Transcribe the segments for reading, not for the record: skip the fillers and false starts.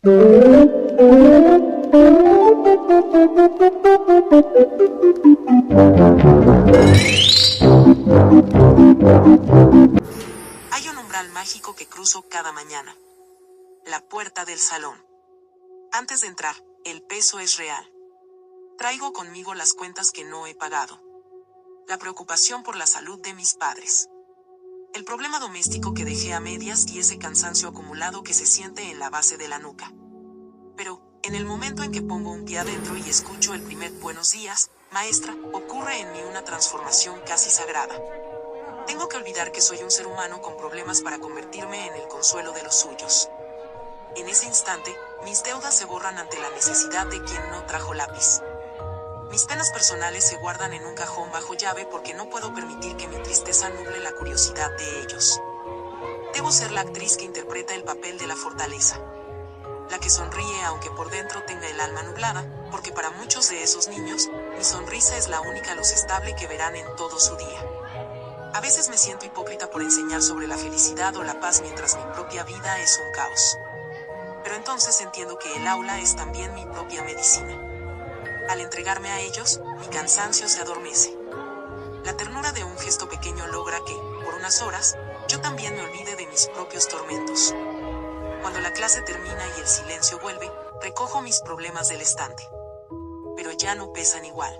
Hay un umbral mágico que cruzo cada mañana. La puerta del salón. Antes de entrar, el peso es real. Traigo conmigo las cuentas que no he pagado. La preocupación por la salud de mis padres. El problema doméstico que dejé a medias y ese cansancio acumulado que se siente en la base de la nuca. Pero, en el momento en que pongo un pie adentro y escucho el primer buenos días, maestra, ocurre en mí una transformación casi sagrada. Tengo que olvidar que soy un ser humano con problemas para convertirme en el consuelo de los suyos. En ese instante, mis deudas se borran ante la necesidad de quien no trajo lápiz. Mis penas personales se guardan en un cajón bajo llave porque no puedo permitir que mi tristeza nuble la curiosidad de ellos. Debo ser la actriz que interpreta el papel de la fortaleza. La que sonríe aunque por dentro tenga el alma nublada, porque para muchos de esos niños, mi sonrisa es la única luz estable que verán en todo su día. A veces me siento hipócrita por enseñar sobre la felicidad o la paz mientras mi propia vida es un caos. Pero entonces entiendo que el aula es también mi propia medicina. Al entregarme a ellos, mi cansancio se adormece. La ternura de un gesto pequeño logra que, por unas horas, yo también me olvide de mis propios tormentos. Cuando la clase termina y el silencio vuelve, recojo mis problemas del estante. Pero ya no pesan igual.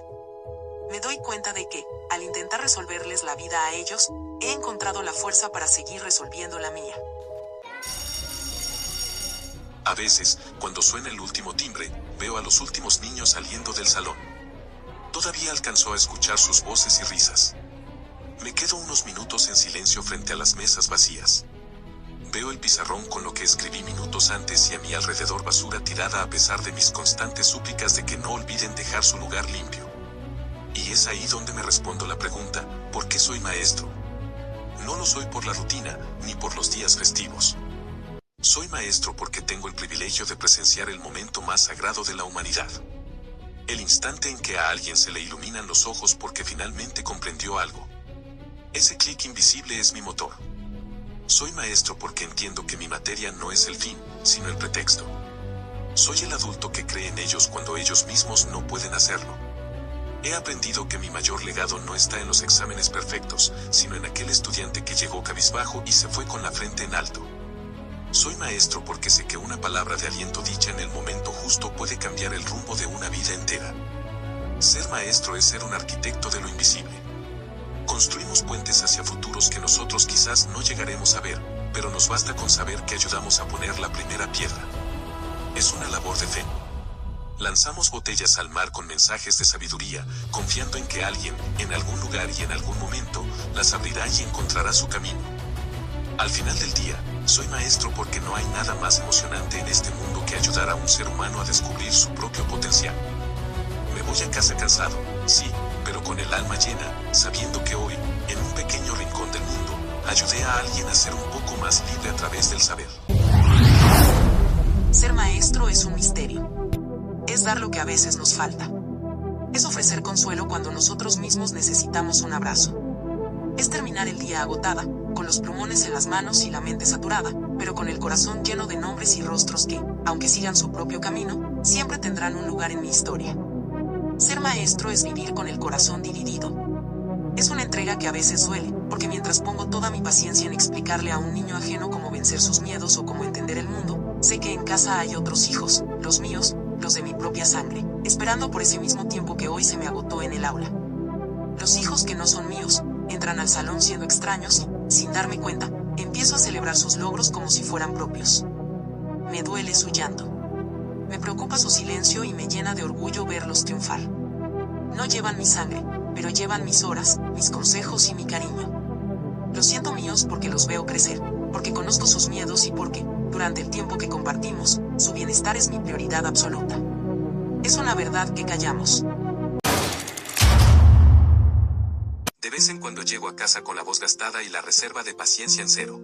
Me doy cuenta de que, al intentar resolverles la vida a ellos, he encontrado la fuerza para seguir resolviendo la mía. A veces, cuando suena el último timbre, veo a los últimos niños saliendo del salón. Todavía alcanzó a escuchar sus voces y risas. Me quedo unos minutos en silencio frente a las mesas vacías. Veo el pizarrón con lo que escribí minutos antes y a mi alrededor basura tirada a pesar de mis constantes súplicas de que no olviden dejar su lugar limpio. Y es ahí donde me respondo la pregunta, ¿por qué soy maestro? No lo soy por la rutina, ni por los días festivos. Soy maestro porque tengo el privilegio de presenciar el momento más sagrado de la humanidad. El instante en que a alguien se le iluminan los ojos porque finalmente comprendió algo. Ese clic invisible es mi motor. Soy maestro porque entiendo que mi materia no es el fin, sino el pretexto. Soy el adulto que cree en ellos cuando ellos mismos no pueden hacerlo. He aprendido que mi mayor legado no está en los exámenes perfectos, sino en aquel estudiante que llegó cabizbajo y se fue con la frente en alto. Soy maestro porque sé que una palabra de aliento dicha en el momento justo puede cambiar el rumbo de una vida entera. Ser maestro es ser un arquitecto de lo invisible. Construimos puentes hacia futuros que nosotros quizás no llegaremos a ver, pero nos basta con saber que ayudamos a poner la primera piedra. Es una labor de fe. Lanzamos botellas al mar con mensajes de sabiduría, confiando en que alguien, en algún lugar y en algún momento, las abrirá y encontrará su camino. Al final del día, soy maestro porque no hay nada más emocionante en este mundo que ayudar a un ser humano a descubrir su propio potencial. Me voy a casa cansado, sí, pero con el alma llena, sabiendo que hoy, en un pequeño rincón del mundo, ayudé a alguien a ser un poco más libre a través del saber. Ser maestro es un misterio. Es dar lo que a veces nos falta. Es ofrecer consuelo cuando nosotros mismos necesitamos un abrazo. Es terminar el día agotada, con los plumones en las manos y la mente saturada, pero con el corazón lleno de nombres y rostros que, aunque sigan su propio camino, siempre tendrán un lugar en mi historia. Ser maestro es vivir con el corazón dividido. Es una entrega que a veces duele, porque mientras pongo toda mi paciencia en explicarle a un niño ajeno cómo vencer sus miedos o cómo entender el mundo, sé que en casa hay otros hijos, los míos, los de mi propia sangre, esperando por ese mismo tiempo que hoy se me agotó en el aula. Los hijos que no son míos, entran al salón siendo extraños y, sin darme cuenta, empiezo a celebrar sus logros como si fueran propios. Me duele su llanto. Me preocupa su silencio y me llena de orgullo verlos triunfar. No llevan mi sangre, pero llevan mis horas, mis consejos y mi cariño. Los siento míos porque los veo crecer, porque conozco sus miedos y porque, durante el tiempo que compartimos, su bienestar es mi prioridad absoluta. Es una verdad que callamos. De vez en cuando llego a casa con la voz gastada y la reserva de paciencia en cero.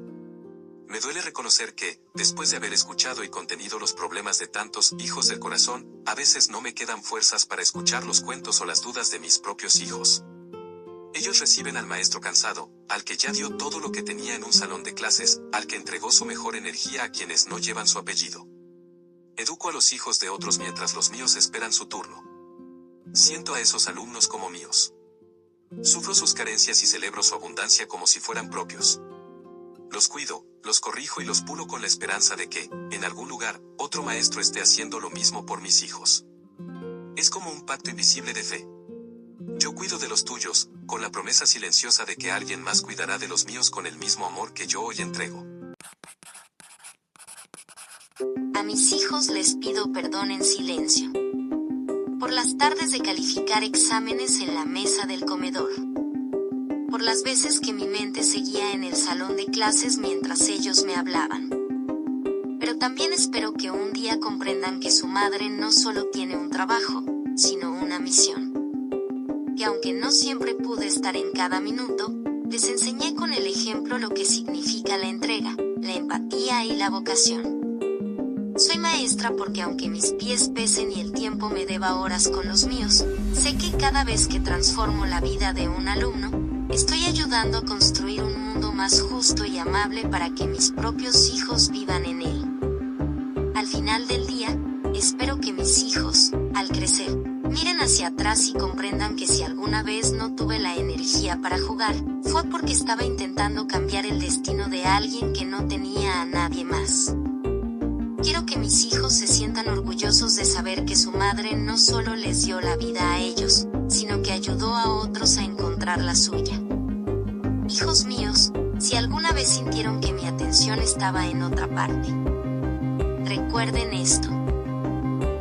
Me duele reconocer que, después de haber escuchado y contenido los problemas de tantos hijos del corazón, a veces no me quedan fuerzas para escuchar los cuentos o las dudas de mis propios hijos. Ellos reciben al maestro cansado, al que ya dio todo lo que tenía en un salón de clases, al que entregó su mejor energía a quienes no llevan su apellido. Educo a los hijos de otros mientras los míos esperan su turno. Siento a esos alumnos como míos. Sufro sus carencias y celebro su abundancia como si fueran propios. Los cuido, los corrijo y los pulo con la esperanza de que, en algún lugar, otro maestro esté haciendo lo mismo por mis hijos. Es como un pacto invisible de fe. Yo cuido de los tuyos, con la promesa silenciosa de que alguien más cuidará de los míos con el mismo amor que yo hoy entrego. A mis hijos les pido perdón en silencio. Por las tardes de calificar exámenes en la mesa del comedor. Por las veces que mi mente seguía en el salón de clases mientras ellos me hablaban. Pero también espero que un día comprendan que su madre no solo tiene un trabajo, sino una misión. Que aunque no siempre pude estar en cada minuto, les enseñé con el ejemplo lo que significa la entrega, la empatía y la vocación. Soy maestra porque aunque mis pies pesen y el tiempo me deba horas con los míos, sé que cada vez que transformo la vida de un alumno, estoy ayudando a construir un mundo más justo y amable para que mis propios hijos vivan en él. Al final del día, espero que mis hijos, al crecer, miren hacia atrás y comprendan que si alguna vez no tuve la energía para jugar, fue porque estaba intentando cambiar el destino de alguien que no tenía a nadie más. Quiero que mis hijos se sientan orgullosos de saber que su madre no solo les dio la vida a ellos, sino que ayudó a otros a encontrar la suya. Hijos míos, si alguna vez sintieron que mi atención estaba en otra parte, recuerden esto.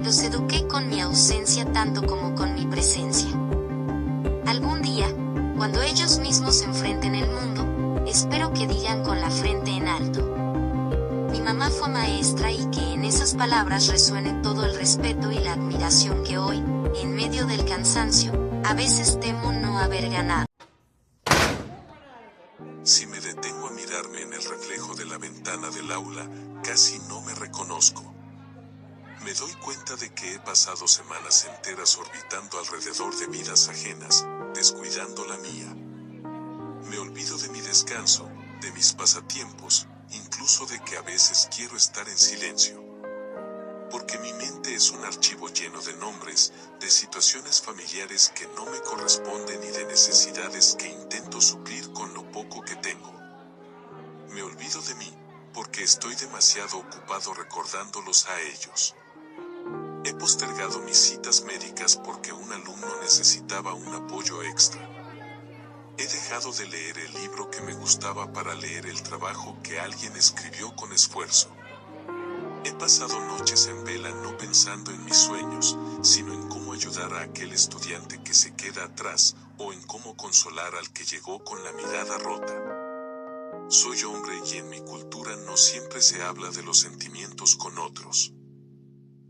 Los eduqué con mi ausencia tanto como con mi presencia. Algún día, cuando ellos mismos enfrenten el mundo, espero que digan con la frente en alto: mi mamá fue maestra, y que en esas palabras resuene todo el respeto y la admiración que hoy, en medio del cansancio, a veces temo no haber ganado. Si me detengo a mirarme en el reflejo de la ventana del aula, casi no me reconozco. Me doy cuenta de que he pasado semanas enteras orbitando alrededor de vidas ajenas, descuidando la mía. Me olvido de mi descanso, de mis pasatiempos, incluso de que a veces quiero estar en silencio. Porque mi mente es un archivo lleno de nombres, de situaciones familiares que no me corresponden y de necesidades que intento suplir con lo poco que tengo. Me olvido de mí, porque estoy demasiado ocupado recordándolos a ellos. He postergado mis citas médicas porque un alumno necesitaba un apoyo extra. He dejado de leer el libro que me gustaba para leer el trabajo que alguien escribió con esfuerzo. He pasado noches en vela no pensando en mis sueños, sino en cómo ayudar a aquel estudiante que se queda atrás, o en cómo consolar al que llegó con la mirada rota. Soy hombre y en mi cultura no siempre se habla de los sentimientos con otros.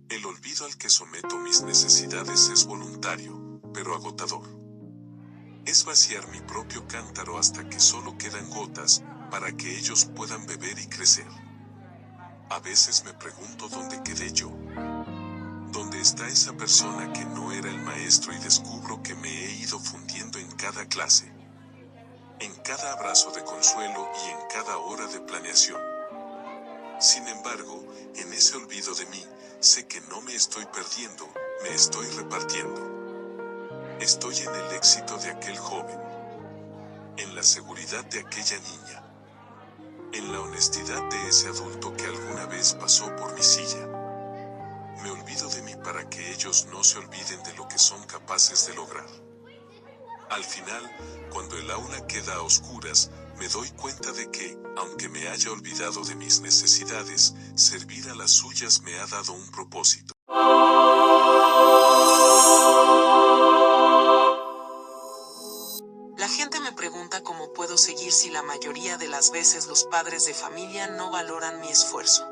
El olvido al que someto mis necesidades es voluntario, pero agotador. Es vaciar mi propio cántaro hasta que solo quedan gotas, para que ellos puedan beber y crecer. A veces me pregunto dónde quedé yo. ¿Dónde está esa persona que no era el maestro? Y descubro que me he ido fundiendo en cada clase, en cada abrazo de consuelo y en cada hora de planeación. Sin embargo, en ese olvido de mí, sé que no me estoy perdiendo, me estoy repartiendo. Estoy en el éxito de aquel joven, en la seguridad de aquella niña, en la honestidad de ese adulto que alguna vez pasó por mi silla. Me olvido de mí para que ellos no se olviden de lo que son capaces de lograr. Al final, cuando el aula queda a oscuras, me doy cuenta de que, aunque me haya olvidado de mis necesidades, servir a las suyas me ha dado un propósito. La gente me pregunta cómo puedo seguir si la mayoría de las veces los padres de familia no valoran mi esfuerzo.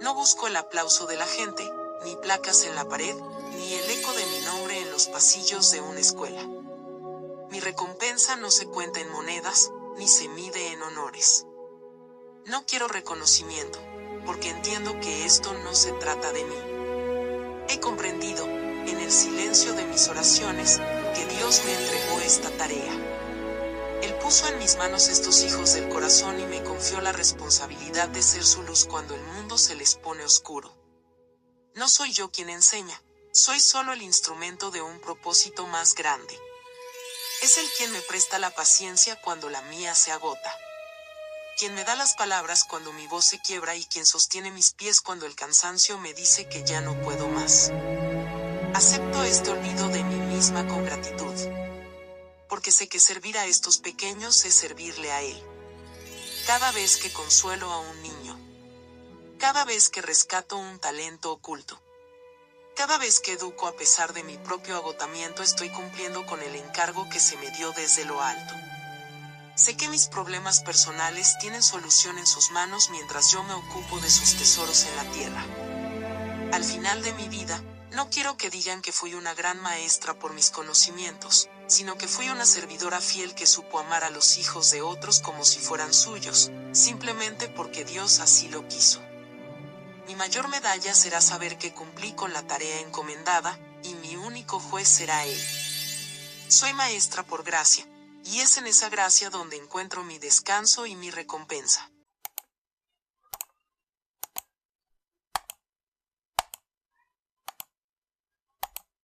No busco el aplauso de la gente, ni placas en la pared, ni el eco de mi nombre en los pasillos de una escuela. Mi recompensa no se cuenta en monedas, ni se mide en honores. No quiero reconocimiento, porque entiendo que esto no se trata de mí. He comprendido, en el silencio de mis oraciones, que Dios me entregó esta tarea. Él puso en mis manos estos hijos del corazón y me confió la responsabilidad de ser su luz cuando el mundo se les pone oscuro. No soy yo quien enseña, soy solo el instrumento de un propósito más grande. Es Él quien me presta la paciencia cuando la mía se agota. Quien me da las palabras cuando mi voz se quiebra y quien sostiene mis pies cuando el cansancio me dice que ya no puedo más. Acepto este olvido de mí misma con gratitud. Porque sé que servir a estos pequeños es servirle a Él. Cada vez que consuelo a un niño. Cada vez que rescato un talento oculto. Cada vez que educo a pesar de mi propio agotamiento estoy cumpliendo con el encargo que se me dio desde lo alto. Sé que mis problemas personales tienen solución en sus manos mientras yo me ocupo de sus tesoros en la tierra. Al final de mi vida, no quiero que digan que fui una gran maestra por mis conocimientos, sino que fui una servidora fiel que supo amar a los hijos de otros como si fueran suyos, simplemente porque Dios así lo quiso. Mi mayor medalla será saber que cumplí con la tarea encomendada, y mi único juez será Él. Soy maestra por gracia, y es en esa gracia donde encuentro mi descanso y mi recompensa.